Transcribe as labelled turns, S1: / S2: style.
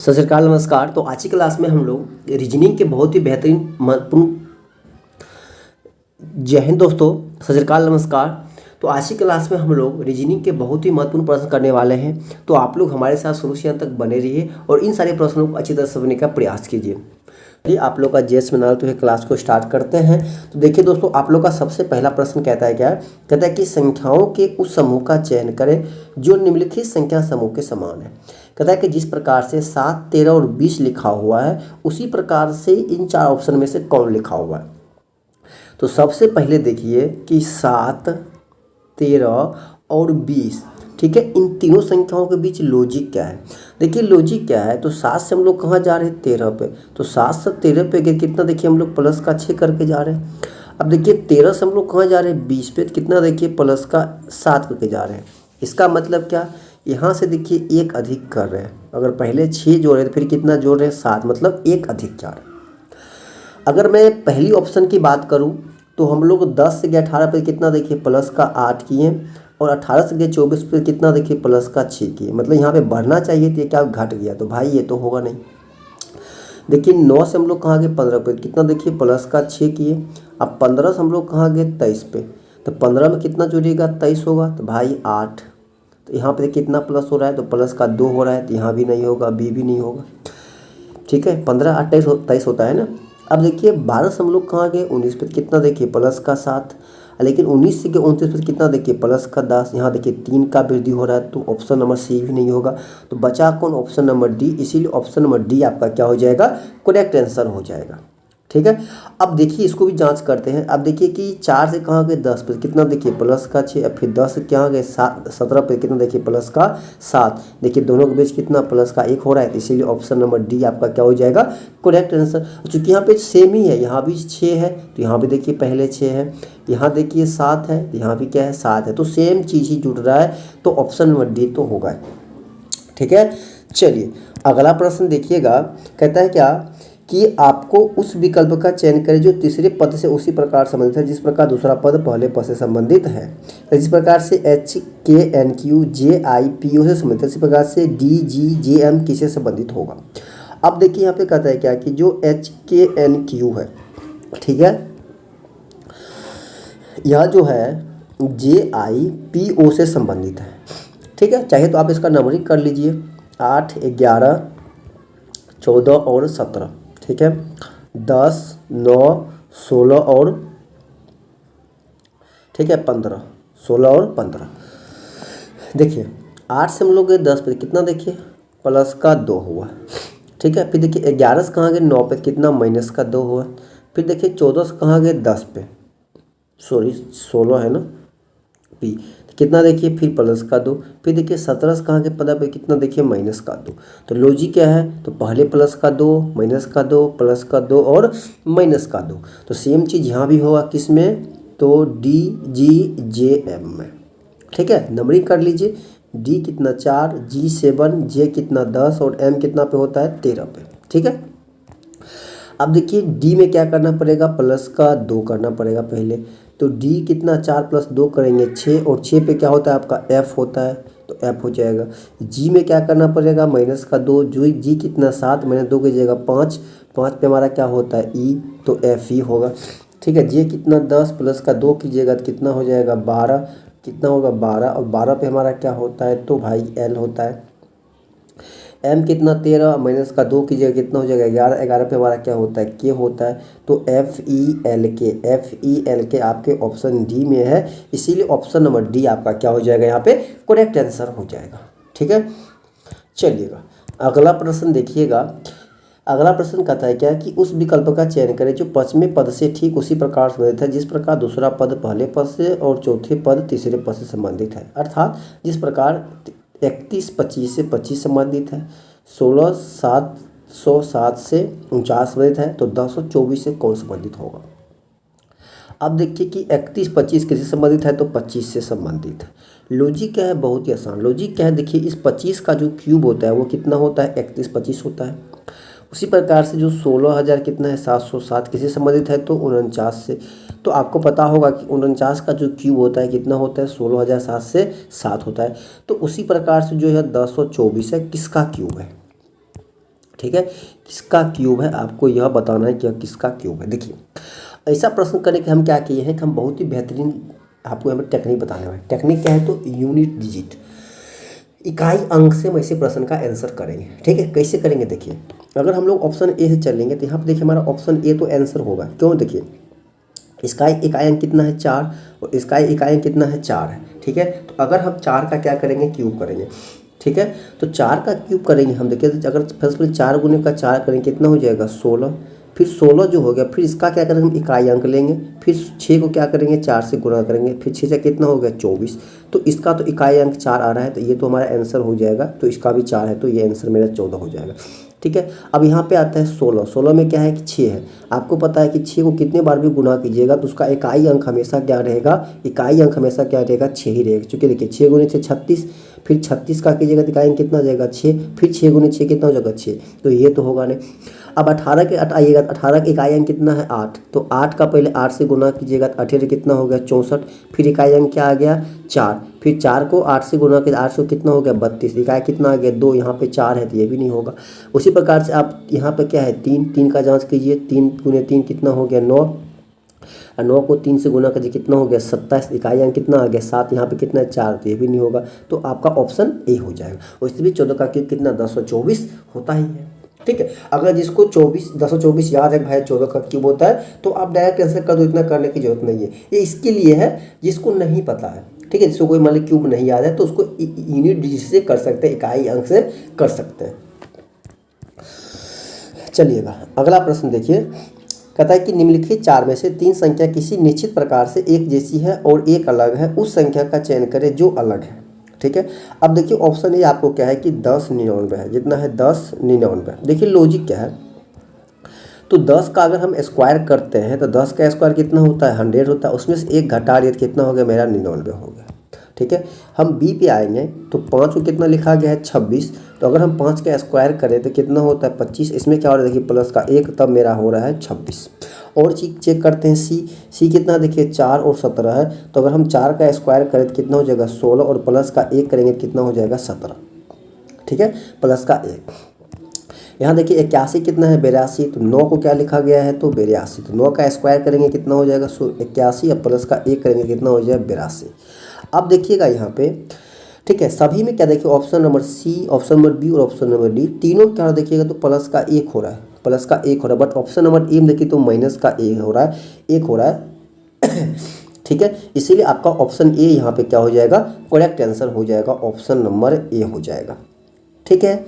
S1: सत श्री अकाल, नमस्कार। तो आज की क्लास में हम लोग रीजनिंग के बहुत ही बेहतरीन महत्वपूर्ण। जय हिंद दोस्तों, सत श्री अकाल, नमस्कार। तो आज की क्लास में हम लोग रीजनिंग के बहुत ही महत्वपूर्ण प्रश्न करने वाले हैं। तो आप लोग हमारे साथ शुरू से अंत तक बने रहिए और इन सारे प्रश्नों को अच्छी तरह से समझने का प्रयास कीजिए। चलिए आप लोग का जेएस में तो क्लास को स्टार्ट करते हैं। तो देखिए दोस्तों, आप लोग का सबसे पहला प्रश्न कहता है क्या? कहता है कि संख्याओं के उस समूह का चयन करें जो निम्नलिखित संख्या समूह के समान है। कहता है कि जिस प्रकार से 7, 13 और 20 लिखा हुआ है उसी प्रकार से इन चार ऑप्शन में से कौन लिखा हुआ है। तो सबसे पहले देखिए कि 7, 13 और 20, ठीक है, इन तीनों संख्याओं के बीच लॉजिक क्या है। देखिए लॉजिक क्या है, तो 7 से हम लोग कहाँ जा रहे हैं? 13 पे। तो 7 से 13 पे कितना, देखिए हम लोग प्लस का 6 करके जा रहे हैं। अब देखिए 13 से हम लोग कहाँ जा रहे हैं? 20 पे। कितना, देखिए प्लस का 7 करके जा रहे हैं। इसका मतलब क्या, यहाँ से देखिए एक अधिक कर रहे हैं। अगर पहले 6 जोड़े तो फिर कितना जोड़ रहे हैं? 7, मतलब एक अधिक जा रहे हैं। अगर मैं पहली ऑप्शन की बात करूँ तो हम लोग 10 से गए 18 पे कितना, देखिए प्लस का 8 किए, और 18 से गए 24 पे कितना, देखिए प्लस का 6 किए। मतलब यहाँ पे बढ़ना चाहिए तो ये क्या घट गया, तो भाई ये तो होगा नहीं। देखिए 9 से हम लोग कहाँ गए? 15 पे। कितना, देखिए प्लस का 6 किए। अब 15 से हम लोग कहाँ गए? 23 पे। तो 15 में कितना जुड़ेगा? 23 होगा, तो भाई 8। तो यहाँ पे कितना प्लस हो रहा है? तो प्लस का 2 हो रहा है, तो यहाँ भी नहीं होगा, बी भी नहीं होगा। ठीक है, 15, 8, 23 होता है ना। अब देखिए 12 से हम लोग कहाँ गए? 19 पे। कितना, देखिए प्लस का 7। लेकिन 19 से गए 29 पे कितना, देखिए प्लस का 10। यहाँ देखिए 3 का वृद्धि हो रहा है, तो ऑप्शन नंबर सी भी नहीं होगा। तो बचा कौन? Option number D. इसीलिए ऑप्शन नंबर डी आपका क्या हो जाएगा? करेक्ट आंसर हो जाएगा। ठीक है, अब देखिए इसको भी जांच करते हैं। अब देखिए कि 4 से कहाँ गए? 10 पे। कितना, देखिए प्लस का 6। अब फिर 10 से कहाँ गए? 17 पे। कितना, देखिए प्लस का 7। देखिए दोनों के बीच कितना, प्लस का 1 हो रहा है, इसीलिए ऑप्शन नंबर डी आपका क्या हो जाएगा? Correct answer. चूँकि यहाँ पे सेम ही है, यहाँ भी 6 है तो यहाँ भी देखिए पहले 6 है, यहाँ देखिए 7 है तो यहाँ भी क्या है? 7 है। तो सेम चीज़ ही जुड़ रहा है, तो ऑप्शन नंबर डी तो होगा। ठीक है, चलिए अगला प्रश्न देखिएगा। कहता है क्या कि आपको उस विकल्प का चयन करें जो तीसरे पद से उसी प्रकार संबंधित है जिस प्रकार दूसरा पद पहले पद से संबंधित है। जिस प्रकार से HKNQ JIPO से संबंधित है इसी प्रकार से DGJM किससे संबंधित होगा। अब देखिए यहाँ पे कहता है क्या कि जो HKNQ है, ठीक है, यह जो है JIPO से संबंधित है। ठीक है, चाहे तो आप इसका नंबरिंग कर लीजिए, 8, 11, 14 और 17। ठीक है, 10, 9, 16 और, ठीक है, 15, 16 और 15। देखिए 8 से हम लोग गए 10 पे। कितना, देखिए प्लस का 2 हुआ। ठीक है, फिर देखिए 11 से कहाँ गए? 9 पे। कितना, माइनस का 2 हुआ। फिर देखिए 14 से कहाँ गए? 10 पे, सॉरी 16 है ना, पी। कितना, देखिए फिर प्लस का 2। फिर देखिए 17 से कहाँ के पदा पे? कितना, देखिए माइनस का 2। तो लॉजिक क्या है? तो पहले प्लस का 2, माइनस का 2, प्लस का 2 और माइनस का 2। तो सेम चीज़ यहाँ भी होगा, किस में? तो DGJM में। ठीक है, नंबरिंग कर लीजिए। D कितना 4, G 7, J कितना 10 और M कितना पे होता है? 13 पे। ठीक है, अब देखिए D में क्या करना पड़ेगा? प्लस का 2 करना पड़ेगा पहले। तो D कितना, 4 + 2 करेंगे 6, और 6 पे क्या होता है आपका? F होता है, तो F हो जाएगा। G में क्या करना पड़ेगा? माइनस का 2। जो G कितना 7, मैंने 2 की जगह 5, 5 पे हमारा क्या होता है? E, तो FE होगा। ठीक है, J कितना 10 प्लस का 2 कीजिएगा तो कितना हो जाएगा? 12। कितना होगा? 12, और 12 पे हमारा क्या होता है? तो भाई L होता है। M कितना 13, माइनस का 2 कीजिएगा कितना हो जाएगा? 11, 11 पे हमारा क्या होता है? K होता है। तो FELK, FELK आपके ऑप्शन डी में है, इसीलिए ऑप्शन नंबर डी आपका क्या हो जाएगा? यहाँ पे करेक्ट आंसर हो जाएगा। ठीक है, चलिएगा अगला प्रश्न देखिएगा। अगला प्रश्न कहता है क्या कि उस विकल्प का चयन करें जो पांचवें पद से ठीक उसी प्रकार संबंधित है जिस प्रकार दूसरा पद पहले पद से और चौथे पद तीसरे पद से संबंधित है। अर्थात जिस प्रकार 31 25 से 25 संबंधित है, 16 707 से 49 संबंधित है, तो 1024 से कौन संबंधित होगा। अब देखिए कि 31 25 किससे संबंधित है? तो 25 से संबंधित है। लॉजिक क्या है? बहुत ही आसान। लॉजिक क्या है? देखिए इस 25 का जो क्यूब होता है वो कितना होता है? 31 25 होता है। उसी प्रकार से जो 16,000 कितना है? 707 किससे संबंधित है? तो 49 से। तो आपको पता होगा कि 49 का जो क्यूब होता है कितना होता है? 16,007 से 7 होता है। तो उसी प्रकार से जो है 1024 है, किसका क्यूब है? ठीक है, किसका क्यूब है आपको यह बताना है कि किसका क्यूब है। देखिए ऐसा प्रश्न करने के हम क्या किए हैं कि हम बहुत ही बेहतरीन आपको यहाँ पर टेक्निक बताने वाले। टेक्निक क्या है तो यूनिट डिजिट, इकाई अंक से हम ऐसे प्रश्न का आंसर करेंगे। ठीक है, कैसे करेंगे देखिए, अगर हम लोग ऑप्शन ए से चलेंगे तो यहाँ पर देखिए हमारा ऑप्शन ए तो आंसर होगा। क्यों, देखिए इसका इकाई अंक कितना है 4 और इसका इकाई अंक कितना है 4 है। ठीक है, तो अगर हम 4 का क्या करेंगे क्यूब करेंगे। ठीक है, तो 4 का क्यूब करेंगे हम। देखिए अगर फर्स्ट में 4 गुने का 4 करेंगे कितना हो जाएगा 16, फिर 16 जो हो गया, फिर इसका क्या करेंगे हम इकाई अंक लेंगे, फिर 6 को क्या करेंगे 4 से गुणा करेंगे, फिर 6 से कितना हो गया 24। तो इसका तो इकाई अंक 4 आ रहा है तो ये तो हमारा आंसर हो जाएगा। तो इसका भी 4 है तो ये आंसर मेरा 14 हो जाएगा। ठीक है, अब यहाँ पे आता है 16। 16 में क्या है कि 6 है। आपको पता है कि 6 को कितने बार भी गुना कीजिएगा तो उसका इकाई अंक हमेशा क्या रहेगा, इकाई अंक हमेशा क्या रहेगा 6 ही रहेगा। क्योंकि देखिए 6 गुने 6 36, फिर 36 का कीजिएगा तो इकाई अंक कितना हो जाएगा 6, फिर 6 गुने 6 कितना हो जाएगा 6, तो ये तो होगा नहीं। अब 18 के आइएगा, 18 का इकाई अंक कितना है 8, तो 8 का पहले 8 से गुना कीजिएगा तो 18 कितना हो गया 64, फिर इकाई अंक क्या आ गया 4, फिर 4 को 8 से गुना के 8 से कितना हो गया 32, इकाई कितना आ गया 2, यहाँ पे 4 है तो ये भी नहीं होगा। उसी प्रकार से आप यहाँ पे क्या है 3 का जांच कीजिए, 3 गुने 3 कितना हो गया 9, 9 को 3 से गुना कीजिए कितना हो गया 27, इकाई अंक कितना आ गया 7, यहाँ पे कितना है 4, तो ये भी नहीं होगा। तो आपका ऑप्शन ए हो जाएगा। वैसे भी 14 का क्यूब कितना 1024 होता ही है। ठीक है, अगर जिसको 1024 याद है भाई 14 का क्यूब होता है तो आप डायरेक्ट आंसर कर दो, इतना करने की जरूरत नहीं है। ये इसके लिए है जिसको नहीं पता है। ठीक है, जिसको कोई मान ली क्यूब नहीं याद है तो उसको यूनिट डिजिट से कर सकते हैं, इकाई अंक से कर सकते हैं। चलिएगा अगला प्रश्न देखिए, कहता है कि निम्नलिखित 4 में से 3 संख्या किसी निश्चित प्रकार से एक जैसी है और एक अलग है, उस संख्या का चयन करें जो अलग है। ठीक है, अब देखिए ऑप्शन ए आपको क्या है कि 1099 है, जितना है 1099। देखिए लॉजिक क्या है, तो 10 का अगर हम स्क्वायर करते हैं तो 10 का स्क्वायर कितना होता है 100 होता है, उसमें से एक घटा दिए तो कितना हो गया मेरा 99 हो गया। ठीक है, हम बी पे आएंगे तो 5 को कितना लिखा गया है 26, तो अगर हम 5 का स्क्वायर करें तो कितना होता है 25, इसमें क्या हो रहा है देखिए प्लस का 1, तब मेरा हो रहा है 26। और चेक करते हैं सी कितना देखिए 4 और 17 है, तो अगर हम 4 का स्क्वायर करें तो कितना हो जाएगा 16 और प्लस का 1 करेंगे तो कितना हो जाएगा 17। ठीक है, प्लस का 1। यहाँ देखिए 81 कितना है 82, तो 9 को क्या लिखा गया है तो 82, तो 9 का स्क्वायर करेंगे कितना हो जाएगा 81 और प्लस का 1 करेंगे कितना हो जाएगा 82। अब देखिएगा यहाँ पे, ठीक है, सभी में क्या देखिए option number C, option number B और ऑप्शन नंबर डी तीनों क्या देखिएगा तो प्लस का 1 हो रहा है, प्लस का 1 हो रहा है। बट ऑप्शन नंबर ए में देखिए तो माइनस का 1 हो रहा है, 1 हो रहा है। ठीक है, इसीलिए आपका ऑप्शन ए यहाँ पे क्या हो जाएगा करेक्ट आंसर हो जाएगा, ऑप्शन नंबर ए हो जाएगा। ठीक है,